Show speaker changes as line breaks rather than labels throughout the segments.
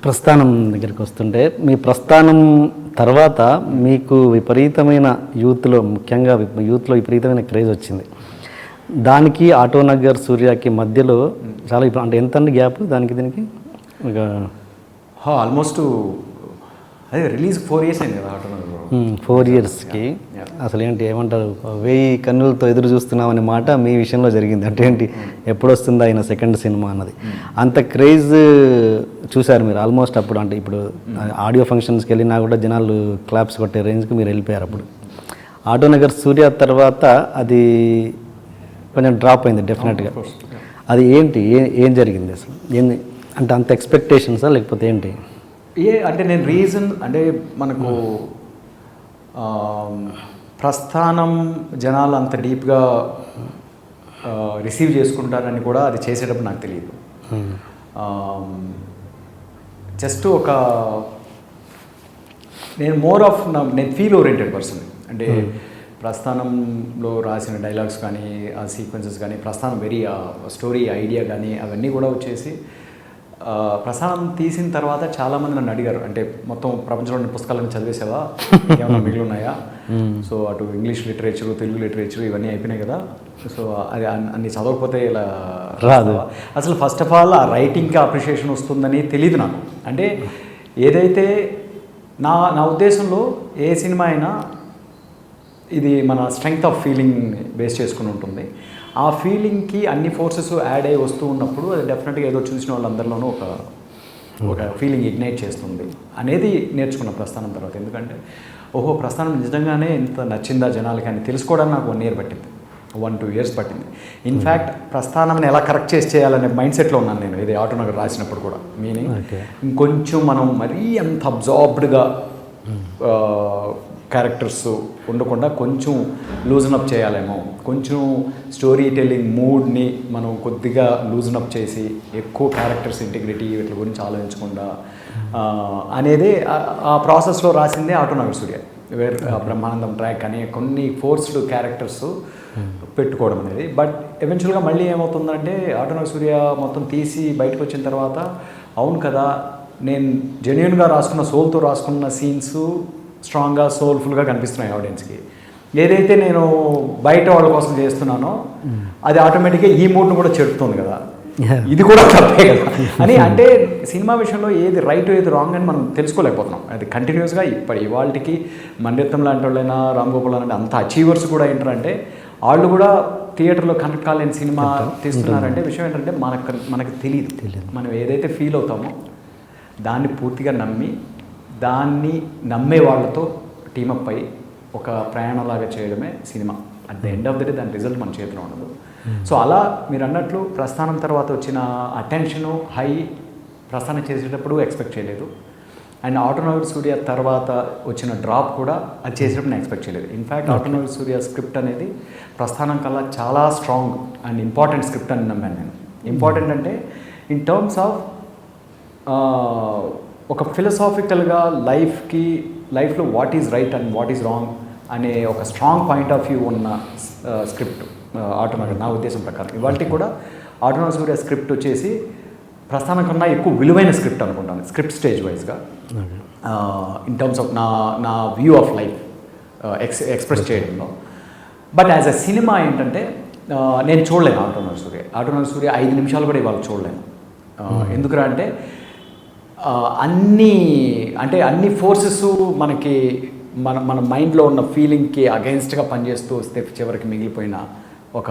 ప్రస్థానం దగ్గరికి వస్తుంటే మీ ప్రస్థానం తర్వాత మీకు విపరీతమైన ముఖ్యంగా యూత్లో విపరీతమైన క్రేజ్ వచ్చింది. దానికి ఆటోనగర్ సూర్యకి మధ్యలో చాలా అంటే ఎంత అండి గ్యాప్ దానికి దీనికి? ఇక
ఆల్మోస్ట్ అదే రిలీజ్ 4 years అయింది కదా ఆటోనగర్.
4 yearsకి అసలు ఏంటి ఏమంటారు 1000 కన్నులతో ఎదురు చూస్తున్నామనే మాట మీ విషయంలో జరిగింది. అంటే ఏంటి ఎప్పుడు వస్తుందా ఆయన సెకండ్ సినిమా అన్నది అంత క్రేజ్ చూశారు మీరు ఆల్మోస్ట్ అప్పుడు. అంటే ఇప్పుడు ఆడియో ఫంక్షన్స్కి వెళ్ళినా కూడా జనాలు క్లాప్స్ కొట్టే రేంజ్కి మీరు వెళ్ళిపోయారు. అప్పుడు ఆటోనగర్ సూర్య తర్వాత అది కొంచెం డ్రాప్ అయింది డెఫినెట్గా. అది ఏంటి ఏం జరిగింది అసలు? ఏంది అంటే అంత ఎక్స్పెక్టేషన్సా లేకపోతే ఏంటి?
అంటే నేను రీజన్ అంటే మనకు ప్రస్థానం జనాలు అంత డీప్గా రిసీవ్ చేసుకుంటారని కూడా అది చేసేటప్పుడు నాకు తెలియదు. జస్ట్ నేను మోర్ ఆఫ్ నేను ఫీల్ ఓరియంటెడ్ పర్సన్. అంటే ప్రస్థానంలో రాసిన డైలాగ్స్ కానీ ఆ సీక్వెన్సెస్ కానీ ప్రస్థానం స్టోరీ ఐడియా కానీ అవన్నీ కూడా వచ్చేసి ప్రస్థానం తీసిన తర్వాత చాలామంది నన్ను అడిగారు, అంటే మొత్తం ప్రపంచంలోని పుస్తకాలను చదివేసావా, ఏమైనా మిగిలి ఉన్నాయా? సో అటు ఇంగ్లీష్ లిటరేచరు తెలుగు లిటరేచరు ఇవన్నీ అయిపోయినాయి కదా, సో అది అన్ని చదవకపోతే ఇలా
రాదు.
అసలు ఫస్ట్ ఆఫ్ ఆల్ ఆ రైటింగ్కి అప్రిషియేషన్ వస్తుందని తెలియదు నాకు. అంటే ఏదైతే నా ఉద్దేశంలో ఏ సినిమా అయినా ఇది మన స్ట్రెంగ్త్ ఆఫ్ ఫీలింగ్ బేస్ చేసుకుని ఉంటుంది. ఆ ఫీలింగ్కి అన్ని ఫోర్సెస్ యాడ్ అయ్యి వస్తూ ఉన్నప్పుడు అది డెఫినెట్గా ఏదో చూసిన వాళ్ళందరిలోనూ ఒక ఫీలింగ్ ఇగ్నైట్ చేస్తుంది అనేది నేర్చుకున్న ప్రస్థానం తర్వాత. ఎందుకంటే ప్రస్థానం నిజంగానే ఇంత నచ్చిందా జనాలకి అని తెలుసుకోవడానికి నాకు 1 year పట్టింది, 1-2 years పట్టింది. ఇన్ఫ్యాక్ట్ ప్రస్థానాన్ని ఎలా కరెక్ట్ చేయాలనే మైండ్ సెట్లో ఉన్నాను నేను ఇది ఆటోనగర్ రాసినప్పుడు కూడా. మీనింగ్ ఇంకొంచెం మనం మరీ అంత అబ్జార్బ్డ్గా క్యారెక్టర్స్ ఉండకుండా కొంచెం లూజన్ అప్ చేయాలేమో, కొంచెం స్టోరీ టెల్లింగ్ మూడ్ని మనం కొద్దిగా లూజన్ అప్ చేసి ఎక్కువ క్యారెక్టర్స్ ఇంటిగ్రిటీ వీటి గురించి ఆలోచించకుండా అనేది ఆ ప్రాసెస్లో రాసిందే ఆటోనగర్ సూర్య. బ్రహ్మానందం ట్రాక్ అని కొన్ని ఫోర్స్డ్ క్యారెక్టర్స్ పెట్టుకోవడం అనేది. బట్ ఎవెన్చువల్గా మళ్ళీ ఏమవుతుందంటే ఆటోనగర్ సూర్య మొత్తం తీసి బయటకు వచ్చిన తర్వాత అవును కదా నేను జెన్యూన్గా రాసుకున్న సోల్తో రాసుకున్న సీన్స్ స్ట్రాంగ్గా సోల్ఫుల్గా కనిపిస్తున్నాయి ఆడియన్స్కి. ఏదైతే నేను బయట వాళ్ళ కోసం చేస్తున్నానో అది ఆటోమేటిక్గా ఈ మూడ్ను కూడా చెడుతుంది కదా, ఇది కూడా తప్పే కదా అని. అంటే సినిమా విషయంలో ఏది రైట్ ఏది రాంగ్ అని మనం తెలుసుకోలేకపోతున్నాం. అది కంటిన్యూస్గా ఇవాళకి మణిరత్నం లాంటి వాళ్ళైనా రామ్ గోపాల్ లాంటి అంత అచీవర్స్ కూడా ఏంటంటే వాళ్ళు కూడా థియేటర్లో కనెక్ట్ కాలేని సినిమా తీస్తున్నారంటే విషయం ఏంటంటే మనకు తెలియదు. మనం ఏదైతే ఫీల్ అవుతామో దాన్ని పూర్తిగా నమ్మి దాన్ని నమ్మే వాళ్ళతో టీమప్ అయ్యి ఒక ప్రయాణంలాగా చేయడమే cinema. At the end of the day దాని రిజల్ట్ మన చేతిలో ఉండదు. సో అలా మీరు అన్నట్లు ప్రస్థానం తర్వాత వచ్చిన అటెన్షను హై ప్రస్థానం చేసేటప్పుడు ఎక్స్పెక్ట్ చేయలేదు. అండ్ ఆటోనగర్ సూర్య తర్వాత వచ్చిన డ్రాప్ కూడా అది చేసేటప్పుడు నేను ఎక్స్పెక్ట్ చేయలేదు. ఇన్ఫ్యాక్ట్ ఆటోనగర్ సూర్య స్క్రిప్ట్ అనేది ప్రస్థానం కల్లా చాలా స్ట్రాంగ్ అండ్ ఇంపార్టెంట్ స్క్రిప్ట్ అని నమ్మాను నేను. ఇంపార్టెంట్ అంటే ఇన్ టర్మ్స్ ఆఫ్ ఒక ఫిలసాఫికల్గా లైఫ్లో what is right and what is wrong అనే ఒక స్ట్రాంగ్ పాయింట్ ఆఫ్ వ్యూ ఉన్న స్క్రిప్ట్ ఆటోనగర్ నా ఉద్దేశం ప్రకారం. ఇవాళకి కూడా ఆటోనగర్ సూర్య స్క్రిప్ట్ వచ్చేసి ప్రస్థానం కన్నా ఎక్కువ విలువైన స్క్రిప్ట్ అనుకుంటాను స్క్రిప్ట్ స్టేజ్ వైజ్గా ఇన్ టర్మ్స్ ఆఫ్ నా వ్యూ ఆఫ్ లైఫ్ ఎక్స్ప్రెస్ చేయడంలో. బట్ యాజ్ అ సినిమా ఏంటంటే నేను చూడలేను ఆటోనగర్ సూర్య 5 నిమిషాలు కూడా ఇవాళ చూడలేను. ఎందుకురా అంటే అన్ని ఫోర్సెస్ మనకి మన మైండ్లో ఉన్న ఫీలింగ్కి అగెన్స్ట్గా పనిచేస్తూ వస్తే చివరికి మిగిలిపోయిన ఒక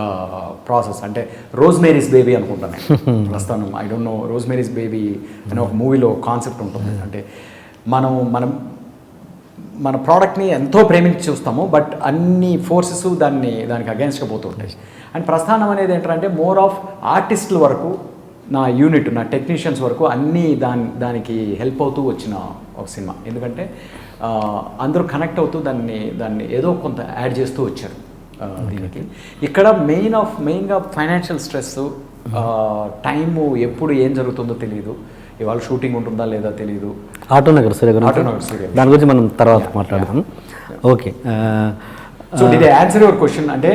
ప్రాసెస్. అంటే రోజ్ మేరీస్ బేబీ అనుకుంటాను ప్రస్తుతం. I don't know, rose Mary's baby అనే ఒక మూవీలో కాన్సెప్ట్ ఉంటుంది. అంటే మనం మన ప్రోడక్ట్ని ఎంతో ప్రేమించి చూస్తాము, బట్ అన్ని ఫోర్సెస్ దానికి అగెన్స్ట్గా పోతూ ఉంటాయి. అండ్ ప్రస్థానం అనేది ఏంటంటే మోర్ ఆఫ్ ఆర్టిస్టుల వరకు, నా యూనిట్, నా టెక్నీషియన్స్ వరకు అన్నీ దానికి హెల్ప్ అవుతూ వచ్చిన ఒక సినిమా. ఎందుకంటే అందరూ కనెక్ట్ అవుతూ దాన్ని ఏదో కొంత యాడ్ చేస్తూ వచ్చారు దీనికి. ఇక్కడ మెయిన్గా ఫైనాన్షియల్ స్ట్రెస్, టైము ఎప్పుడు ఏం జరుగుతుందో తెలియదు, ఇవాళ షూటింగ్ ఉంటుందా లేదా తెలియదు.
ఆటోనగర్ సూర్య దాని గురించి మనం తర్వాత మాట్లాడదాం. Okay,
so did I answer your question? అంటే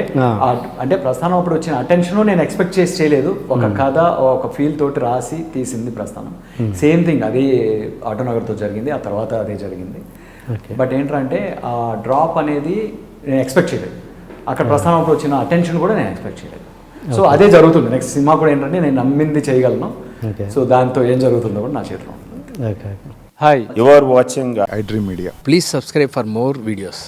అంటే ప్రస్థానం అప్పుడు వచ్చిన అటెన్షన్ నేను ఎక్స్పెక్ట్ చేసి చేయలేదు. ఒక కథ ఒక ఫీల్ తోటి రాసి తీసింది ప్రస్థానం. సేమ్ థింగ్ అది ఆటోనగర్తో జరిగింది, ఆ తర్వాత అదే జరిగింది. బట్ ఏంటంటే ఆ డ్రాప్ అనేది నేను ఎక్స్పెక్ట్ చేయలేదు. అక్కడ ప్రస్థానం అప్పుడు వచ్చిన అటెన్షన్ కూడా నేను ఎక్స్పెక్ట్ చేయలేదు. సో అదే జరుగుతుంది. నెక్స్ట్ సినిమా కూడా ఏంటంటే నేను నమ్మింది చేయగలను. సో దాంతో ఏం జరుగుతుందో కూడా నా చేతిలో ఉంటుంది.
Okay.
Hi,
You are watching
iDream Media.
Please subscribe for more videos.